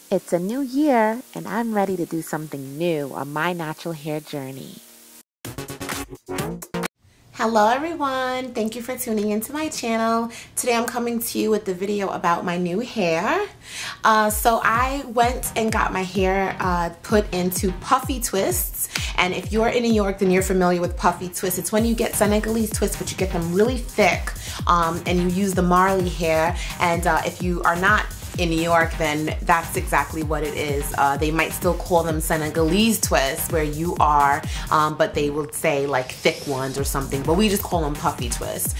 It's a new year, and I'm ready to do something new on my natural hair journey. Hello everyone, thank you for tuning into my channel. Today I'm coming to you with the video about my new hair. So I went and got my hair put into Puffy Twists, and if you're in New York then you're familiar with Puffy Twists. It's when you get Senegalese Twists but you get them really thick, and you use the Marley Hair, and if you are not in New York, then that's exactly what it is. They might still call them Senegalese Twists where you are, but they will say like thick ones or something, but we just call them Puffy Twists.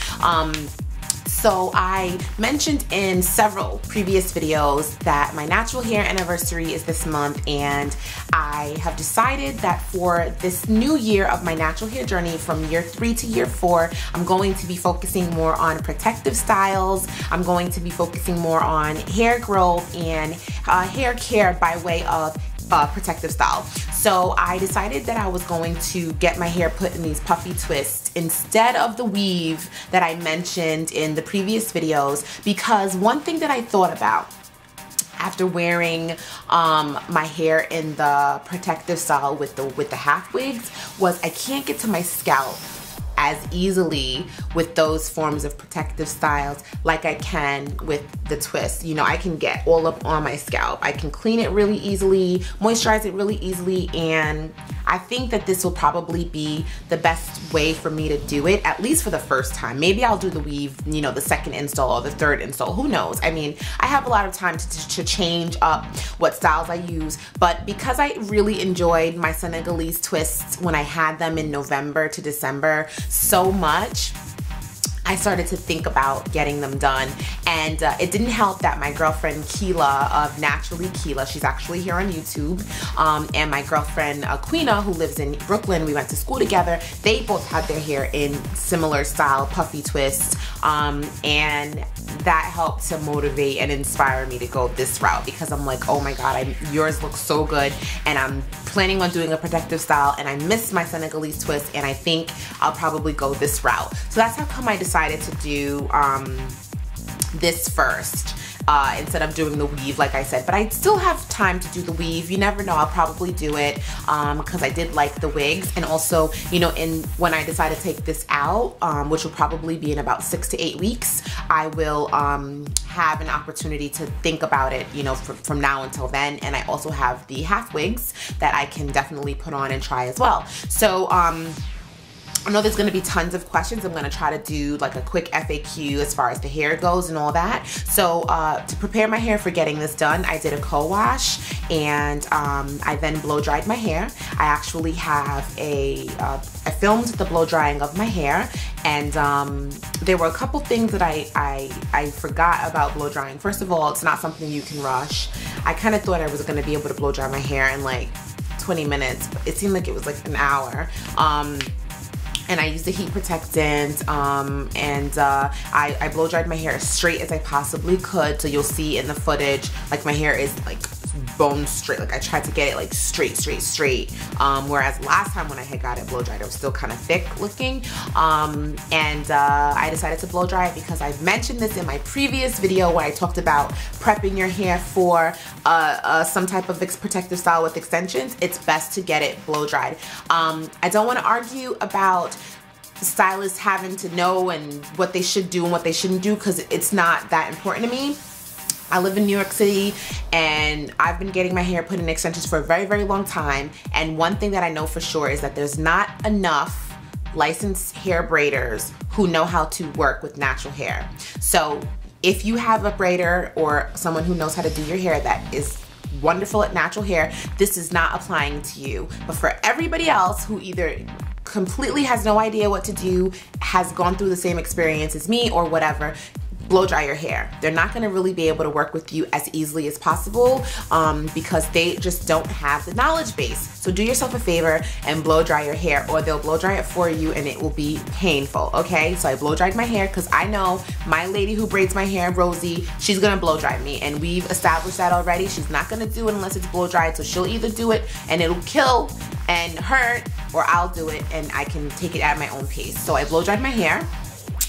So I mentioned in several previous videos that my natural hair anniversary is this month, and I have decided that for this new year of my natural hair journey from year 3 to year 4, I'm going to be focusing more on protective styles. I'm going to be focusing more on hair growth and hair care by way of protective style. So I decided that I was going to get my hair put in these Puffy Twists instead of the weave that I mentioned in the previous videos, because one thing that I thought about after wearing my hair in the protective style with the half wigs was I can't get to my scalp as easily with those forms of protective styles like I can with the twist. You know, I can get all up on my scalp. I can clean it really easily, moisturize it really easily, and I think that this will probably be the best way for me to do it, at least for the first time. Maybe I'll do the weave, you know, the second install or the third install, who knows? I mean, I have a lot of time to change up what styles I use, but because I really enjoyed my Senegalese Twists when I had them in November to December so much, I started to think about getting them done. And it didn't help that my girlfriend Keela of Naturally Keela, she's actually here on YouTube, and my girlfriend Queena, who lives in Brooklyn, we went to school together, they both had their hair in similar style Puffy Twists, and that helped to motivate and inspire me to go this route, because I'm like, oh my god, yours looks so good, and I'm planning on doing a protective style, and I miss my Senegalese Twist, and I think I'll probably go this route. So that's how come I decided to do this first instead of doing the weave, like I said. But I still have time to do the weave. You never know, I'll probably do it because I did like the wigs. And also, you know, when I decide to take this out, which will probably be in about 6 to 8 weeks, I will have an opportunity to think about it, you know, from now until then. And I also have the half wigs that I can definitely put on and try as well. So I know there's going to be tons of questions. I'm going to try to do like a quick FAQ as far as the hair goes and all that. So to prepare my hair for getting this done, I did a co-wash, and I then blow dried my hair. I actually have I filmed the blow drying of my hair, and there were a couple things that I forgot about blow drying. First of all, it's not something you can rush. I kind of thought I was going to be able to blow dry my hair in like 20 minutes, but it seemed like it was like an hour. And I used the Heat Protectant, and I blow dried my hair as straight as I possibly could. So you'll see in the footage, like my hair is like bone straight. Like I tried to get it like straight. Whereas last time when I had got it blow dried, it was still kind of thick looking. And I decided to blow dry it because I've mentioned this in my previous video where I talked about prepping your hair for some type of protective style with extensions. It's best to get it blow dried. I don't want to argue about stylists having to know and what they should do and what they shouldn't do, because it's not that important to me. I live in New York City, and I've been getting my hair put in extensions for a very, very long time. And one thing that I know for sure is that there's not enough licensed hair braiders who know how to work with natural hair. So if you have a braider or someone who knows how to do your hair that is wonderful at natural hair, this is not applying to you. But for everybody else who either completely has no idea what to do, has gone through the same experience as me or whatever, blow dry your hair. They're not going to really be able to work with you as easily as possible because they just don't have the knowledge base. So do yourself a favor and blow dry your hair, or they'll blow dry it for you and it will be painful, okay? So I blow dried my hair because I know my lady who braids my hair, Rosie, she's gonna blow dry me, and we've established that already. She's not gonna do it unless it's blow dried, so she'll either do it and it'll kill and hurt, or I'll do it and I can take it at my own pace. So I blow dried my hair.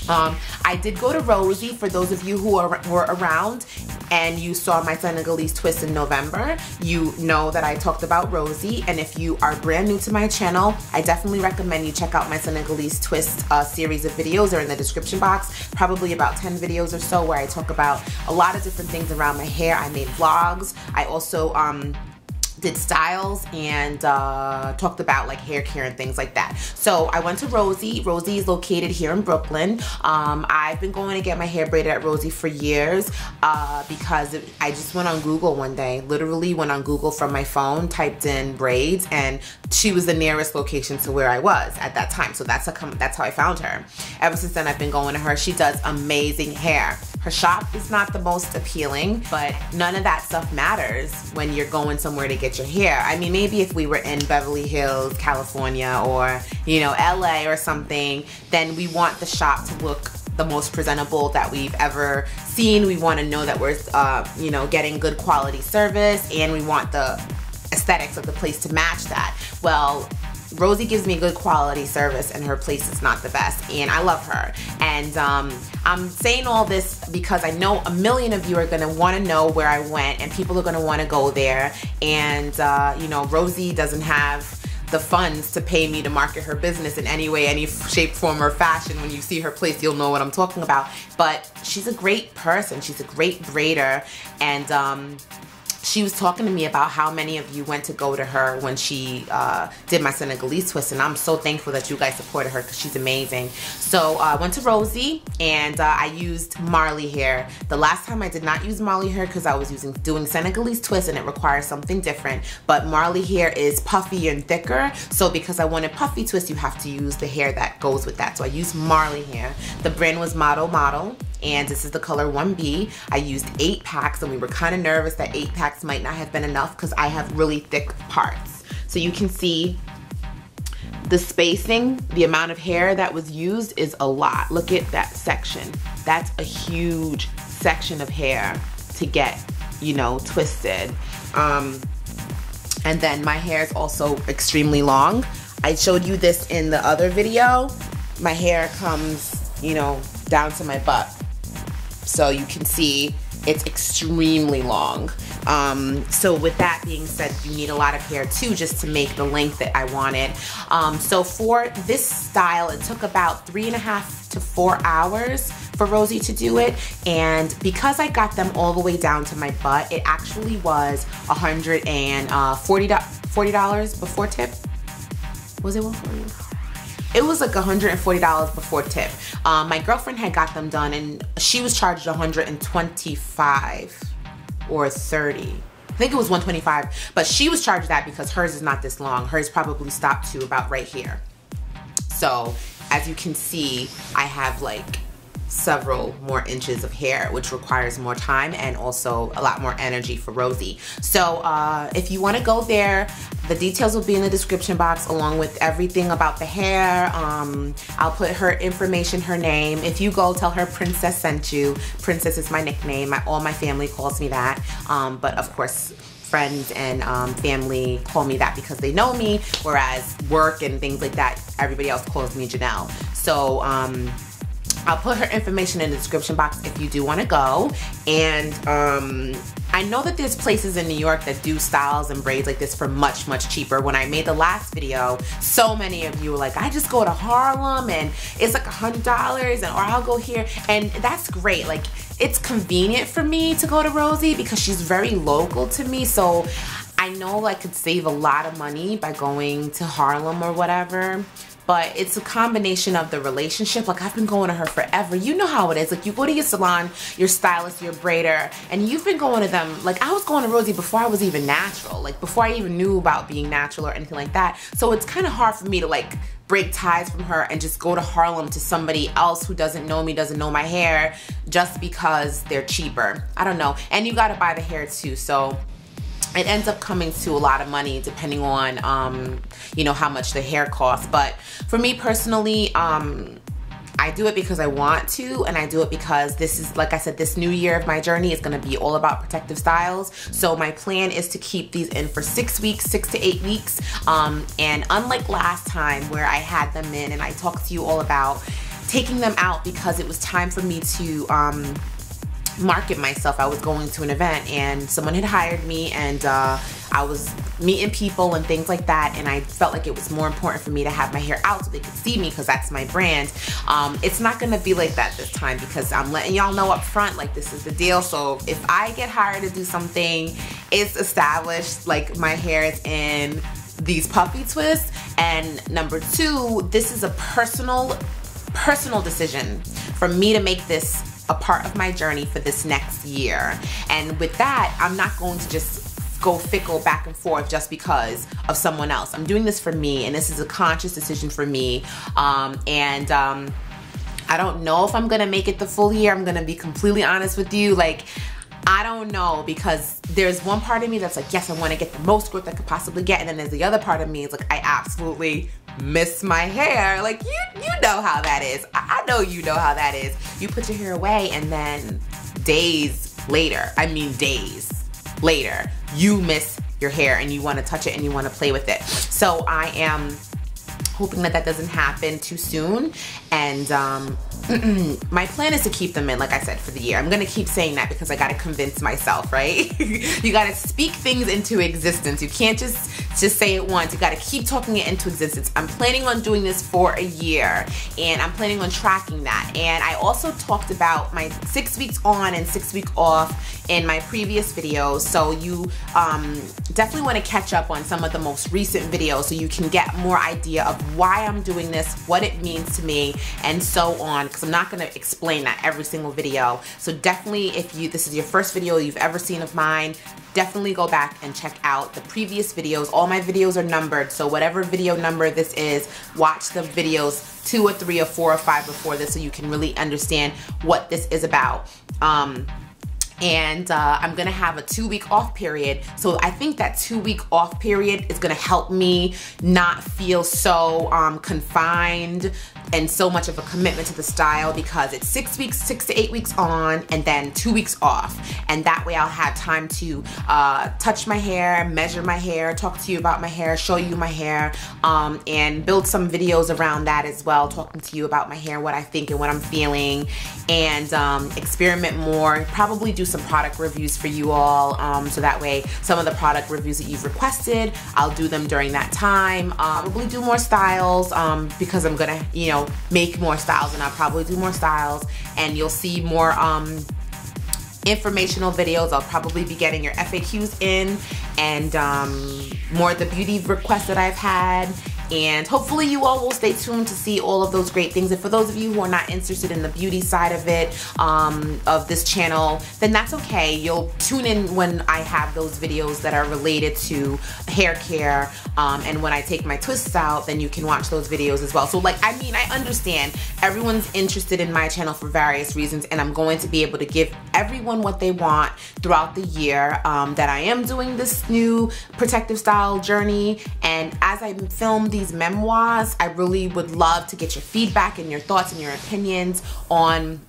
I did go to Rosy, for those of you who were around and you saw my Senegalese Twists in November. You know that I talked about Rosy, and if you are brand new to my channel, I definitely recommend you check out my Senegalese Twist series of videos. They're in the description box, probably about 10 videos or so, where I talk about a lot of different things around my hair. I made vlogs. I also did styles and talked about like hair care and things like that. So I went to Rosy. Rosy is located here in Brooklyn. I've been going to get my hair braided at Rosy for years because I just went on Google one day, literally went on Google from my phone, typed in braids, and she was the nearest location to where I was at that time. So that's how I found her. Ever since then, I've been going to her. She does amazing hair. Her shop is not the most appealing, but none of that stuff matters when you're going somewhere to get your hair. I mean, maybe if we were in Beverly Hills, California, or, you know, LA or something, then we want the shop to look the most presentable that we've ever seen. We want to know that we're, you know, getting good quality service, and we want the aesthetics of the place to match that. Well, Rosy gives me good quality service, and her place is not the best, and I love her. And I'm saying all this because I know a million of you are gonna wanna know where I went, and people are gonna wanna go there. And you know, Rosy doesn't have the funds to pay me to market her business in any way, any shape, form, or fashion. When you see her place, you'll know what I'm talking about. But she's a great person. She's a great braider, and she was talking to me about how many of you went to go to her when she did my Senegalese Twist, and I'm so thankful that you guys supported her because she's amazing. So I went to Rosy, and I used Marley Hair. The last time I did not use Marley Hair because I was doing Senegalese Twist, and it requires something different. But Marley Hair is puffy and thicker, so because I wanted Puffy Twist, you have to use the hair that goes with that. So I used Marley Hair. The brand was Model Modal, and this is the color 1B. I used 8 packs, and we were kind of nervous that 8 packs might not have been enough because I have really thick parts. So you can see the spacing, the amount of hair that was used is a lot. Look at that section. That's a huge section of hair to get, you know, twisted. And then my hair is also extremely long. I showed you this in the other video. My hair comes, you know, down to my butt. So you can see it's extremely long. So with that being said, you need a lot of hair too, just to make the length that I wanted. So for this style, it took about 3.5 to 4 hours for Rosy to do it. And because I got them all the way down to my butt, it actually was $140 before tip. Was it $140? It was like $140 before tip. My girlfriend had got them done, and she was charged $125 or 30. I think it was $125, but she was charged that because hers is not this long. Hers probably stopped to about right here. So as you can see, I have like several more inches of hair, which requires more time and also a lot more energy for Rosy. So if you want to go there, the details will be in the description box along with everything about the hair. I'll put her information, her name. If you go, tell her Princess sent you. Princess is my nickname. All my family calls me that. But of course, friends and family call me that because they know me, whereas work and things like that, everybody else calls me Janelle. So I'll put her information in the description box if you do want to go. And I know that there's places in New York that do styles and braids like this for much, much cheaper. When I made the last video, so many of you were like, I just go to Harlem and it's like $100, or I'll go here. And that's great. Like, it's convenient for me to go to Rosy because she's very local to me. So I know I could save a lot of money by going to Harlem or whatever. But it's a combination of the relationship. Like, I've been going to her forever. You know how it is. Like, you go to your salon, your stylist, your braider, and you've been going to them. Like, I was going to Rosy before I was even natural. Like, before I even knew about being natural or anything like that. So it's kind of hard for me to, like, break ties from her and just go to Harlem to somebody else who doesn't know me, doesn't know my hair, just because they're cheaper. I don't know. And you gotta buy the hair too. So it ends up coming to a lot of money depending on, you know, how much the hair costs. But for me personally, I do it because I want to, and I do it because this is, like I said, this new year of my journey is gonna be all about protective styles. So my plan is to keep these in for 6 weeks, 6 to 8 weeks. And unlike last time where I had them in and I talked to you all about taking them out because it was time for me to market myself. I was going to an event and someone had hired me, and I was meeting people and things like that, and I felt like it was more important for me to have my hair out so they could see me because that's my brand. It's not gonna be like that this time because I'm letting y'all know up front, like, this is the deal. So if I get hired to do something, it's established, like my hair is in these puffy twists. And number two, this is a personal decision for me to make this a part of my journey for this next year. And with that, I'm not going to just go fickle back and forth just because of someone else. I'm doing this for me, and this is a conscious decision for me. I don't know if I'm gonna make it the full year. I'm gonna be completely honest with you. Like, I don't know, because there's one part of me that's like, yes, I want to get the most growth I could possibly get, and then there's the other part of me is like, I absolutely miss my hair. Like, you know how that is. I know you know how that is. You put your hair away, and then days later, you miss your hair and you want to touch it and you want to play with it. So I am hoping that that doesn't happen too soon. And my plan is to keep them in, like I said, for the year. I'm gonna keep saying that because I gotta convince myself, right? You gotta speak things into existence. You can't just say it once. You gotta keep talking it into existence. I'm planning on doing this for a year, and I'm planning on tracking that. And I also talked about my 6 weeks on and 6 weeks off in my previous videos. So you definitely wanna catch up on some of the most recent videos so you can get more idea of why I'm doing this, what it means to me, and so on, because I'm not going to explain that every single video. So definitely, if this is your first video you've ever seen of mine, definitely go back and check out the previous videos. All my videos are numbered, so whatever video number this is, watch the videos 2 or 3 or 4 or 5 before this so you can really understand what this is about. And I'm gonna have a 2-week off period. So I think that 2-week off period is gonna help me not feel so confined and so much of a commitment to the style, because it's 6 weeks, 6 to 8 weeks on, and then 2 weeks off. And that way I'll have time to touch my hair, measure my hair, talk to you about my hair, show you my hair, and build some videos around that as well, talking to you about my hair, what I think and what I'm feeling, and experiment more, probably do some product reviews for you all, so that way some of the product reviews that you've requested, I'll do them during that time. Probably do more styles, because I'm gonna, you know, make more styles, and I'll probably do more styles, and you'll see more informational videos. I'll probably be getting your FAQs in, and more of the beauty requests that I've had. And hopefully you all will stay tuned to see all of those great things. And for those of you who are not interested in the beauty side of it, of this channel, then that's okay. You'll tune in when I have those videos that are related to hair care, and when I take my twists out, then you can watch those videos as well. So, like, I mean, I understand everyone's interested in my channel for various reasons, and I'm going to be able to give everyone what they want throughout the year that I am doing this new protective style journey. And as I film these memoirs, I really would love to get your feedback and your thoughts and your opinions on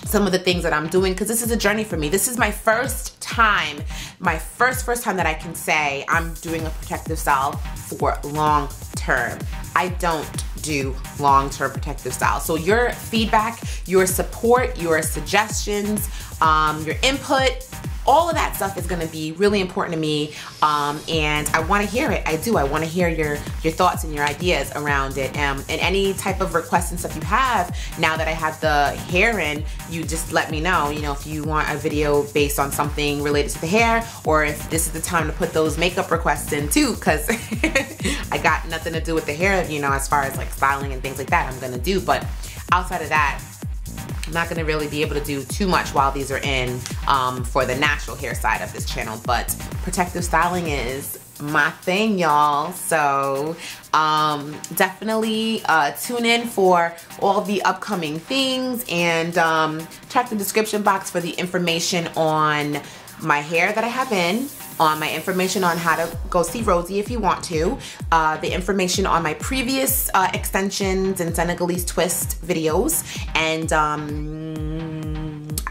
some of the things that I'm doing, because this is a journey for me. This is my first time, my first time that I can say I'm doing a protective style for long term. I don't do long-term protective style. So your feedback, your support, your suggestions, your input, all of that stuff is gonna be really important to me, and I wanna hear it. I do. I wanna hear your thoughts and your ideas around it, and any type of requests and stuff you have. Now that I have the hair in, you just let me know, you know, if you want a video based on something related to the hair, or if this is the time to put those makeup requests in too, because I got nothing to do with the hair, you know, as far as like styling and things like that I'm gonna do. But outside of that, I'm not gonna really be able to do too much while these are in for the natural hair side of this channel, but protective styling is my thing, y'all. So definitely tune in for all the upcoming things, and check the description box for the information on my hair that I have in, on my information on how to go see Rosie if you want to, the information on my previous extensions and Senegalese twist videos, and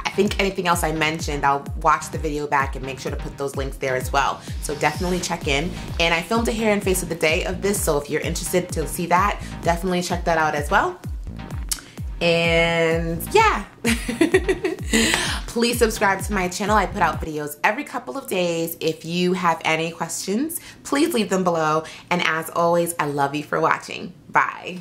I think anything else I mentioned, I'll watch the video back and make sure to put those links there as well. So definitely check in. And I filmed a hair and face of the day of this, so if you're interested to see that, definitely check that out as well. And yeah. Please subscribe to my channel. I put out videos every couple of days. If you have any questions, please leave them below. And as always, I love you for watching. Bye.